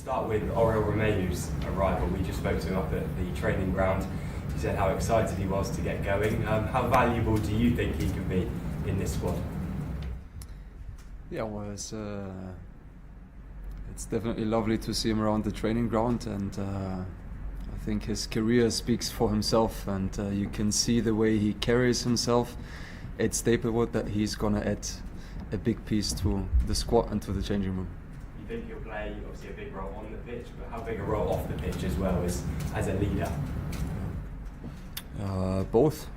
Start with Orel Romeu's arrival. We just spoke to him up at the training ground. He said how excited he was to get going. How valuable do you think he can be in this squad? Yeah, well, it's definitely lovely to see him around the training ground, and I think his career speaks for himself, and you can see the way he carries himself at Staplewood that he's going to add a big piece to the squad and to the changing room. You think he'll play obviously a big role on the pitch, but how big a role off the pitch as well as a leader? Both.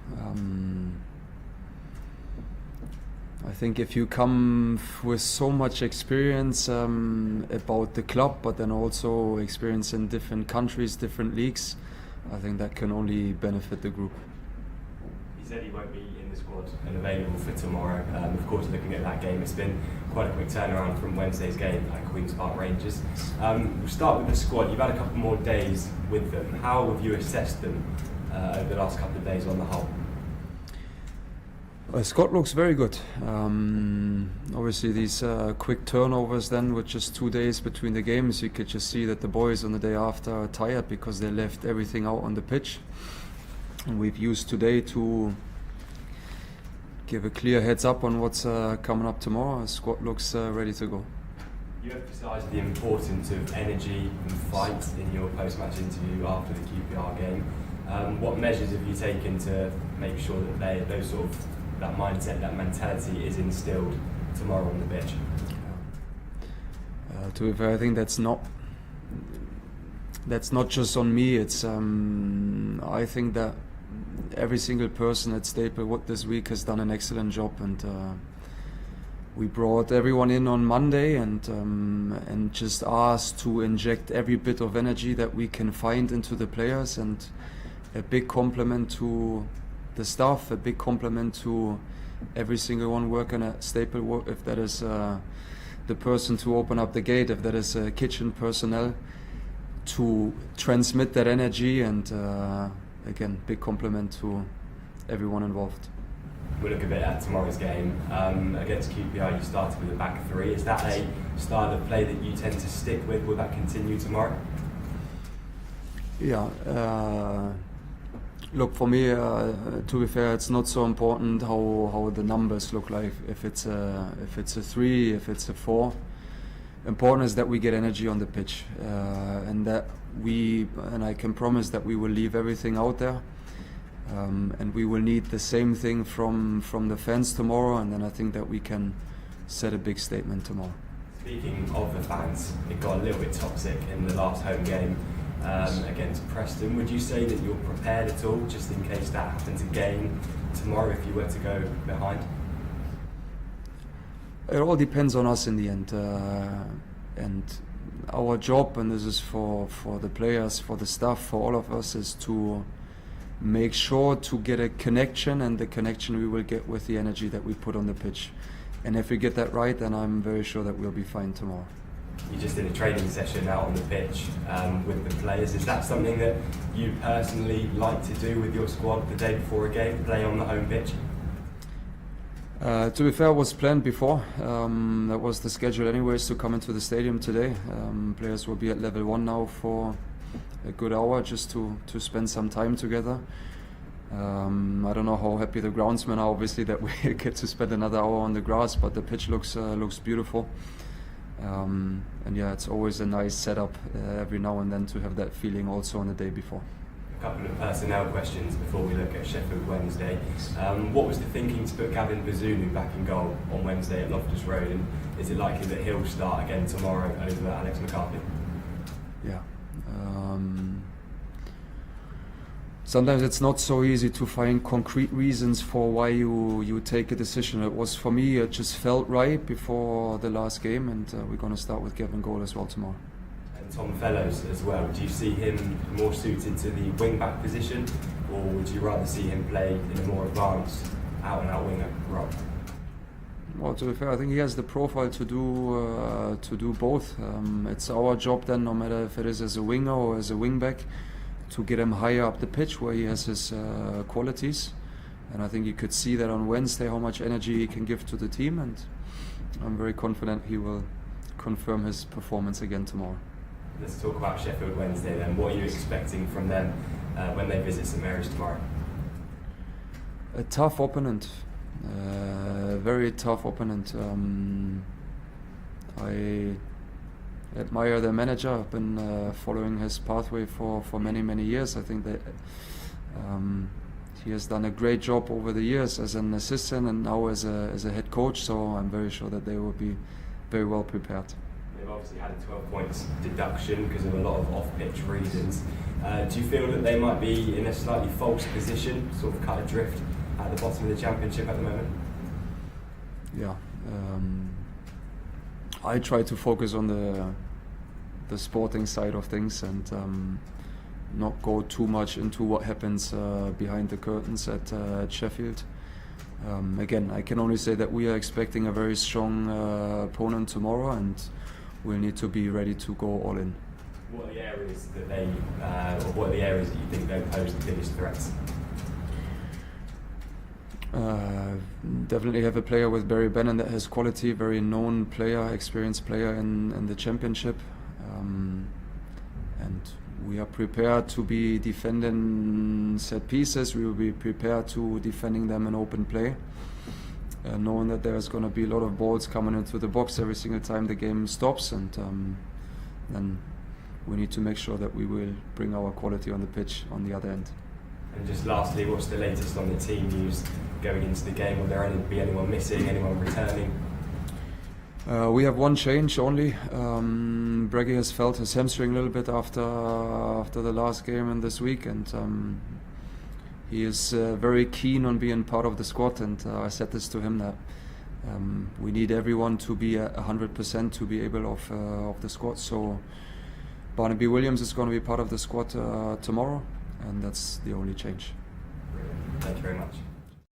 I think if you come with so much experience about the club, but then also experience in different countries, different leagues, I think that can only benefit the group. He said he won't be in the squad and available for tomorrow. Of course, looking at that game, it's been quite a quick turnaround from Wednesday's game at Queen's Park Rangers. We'll start with the squad. You've had a couple more days with them. How have you assessed them over the last couple of days on the whole? Scott looks very good. Obviously these quick turnovers then with just 2 days between the games, you could just see that the boys on the day after are tired because they left everything out on the pitch. And we've used today to give a clear heads up on what's coming up tomorrow. Scott looks ready to go. You emphasised the importance of energy and fight in your post-match interview after the QPR game. What measures have you taken to make sure that that mindset, that mentality is instilled tomorrow on the pitch? To be fair, I think that's not just on me. It's I think that every single person at Staplewood this week has done an excellent job, and we brought everyone in on Monday and just asked to inject every bit of energy that we can find into the players, and a big compliment to the staff, a big compliment to every single one working at Staplewood, if that is the person to open up the gate, if that is kitchen personnel, to transmit that energy, and again, big compliment to everyone involved. We'll look a bit at tomorrow's game. Against QPR, you started with a back three. Is that a style of play that you tend to stick with? Will that continue tomorrow? Yeah. Look, for me, to be fair, it's not so important how the numbers look like. If it's a 3, if it's a 4, important is that we get energy on the pitch, and that I can promise that we will leave everything out there, and we will need the same thing from the fans tomorrow, and then I think that we can set a big statement tomorrow. Speaking of the fans, it got a little bit toxic in the last home game against Preston. Would you say that you're prepared at all, just in case that happens again tomorrow if you were to go behind? It all depends on us in the end, and our job, and this is for the players, for the staff, for all of us, is to make sure to get a connection, and the connection we will get with the energy that we put on the pitch. And if we get that right, then I'm very sure that we'll be fine tomorrow. You just did a training session out on the pitch with the players. Is that something that you personally like to do with your squad the day before a game, play on the home pitch? To be fair, it was planned before. That was the schedule anyways, to come into the stadium today. Players will be at level 1 now for a good hour just to spend some time together. I don't know how happy the groundsmen are, obviously, that we get to spend another hour on the grass, but the pitch looks beautiful. And yeah, it's always a nice setup every now and then to have that feeling also on the day before. A couple of personnel questions before we look at Sheffield Wednesday. What was the thinking to put Gavin Bazunu back in goal on Wednesday at Loftus Road, and is it likely that he'll start again tomorrow over Alex McCarthy? Yeah. Sometimes it's not so easy to find concrete reasons for why you take a decision. It was, for me, it just felt right before the last game, and we're going to start with Gavin goal as well tomorrow. And Tom Fellows as well, do you see him more suited to the wing-back position, or would you rather see him play in a more advanced out-and-out winger role? Well, to be fair, I think he has the profile to do both. It's our job then, no matter if it is as a winger or as a wing-back, to get him higher up the pitch where he has his qualities. And I think you could see that on Wednesday, how much energy he can give to the team, and I'm very confident he will confirm his performance again tomorrow. Let's talk about Sheffield Wednesday then. What are you expecting from them when they visit St Mary's tomorrow? A tough opponent, very tough opponent. I admire their manager. I've been following his pathway for many years. I think that he has done a great job over the years as an assistant and now as a head coach. So I'm very sure that they will be very well prepared. They've obviously had a 12 points deduction because of a lot of off-pitch reasons. Do you feel that they might be in a slightly false position, sort of cut adrift at the bottom of the championship at the moment? Yeah, I try to focus on the sporting side of things and not go too much into what happens behind the curtains at Sheffield. Again, I can only say that we are expecting a very strong opponent tomorrow, and we'll need to be ready to go all in. What are the areas that what are the areas that you think they pose the biggest threats? Definitely have a player with Barry Bannon that has quality, very known player, experienced player in the championship, and we are prepared to be defending set pieces. We will be prepared to defending them in open play, knowing that there's going to be a lot of balls coming into the box every single time the game stops, and then we need to make sure that we will bring our quality on the pitch on the other end. And just lastly, what's the latest on the team news going into the game? Will there be anyone missing, anyone returning? We have one change only. Breggy has felt his hamstring a little bit after the last game in this week, and he is very keen on being part of the squad. And I said this to him that we need everyone to be 100% to be able of the squad. So Barnaby Williams is going to be part of the squad tomorrow, and that's the only change. Brilliant. Thank you very much.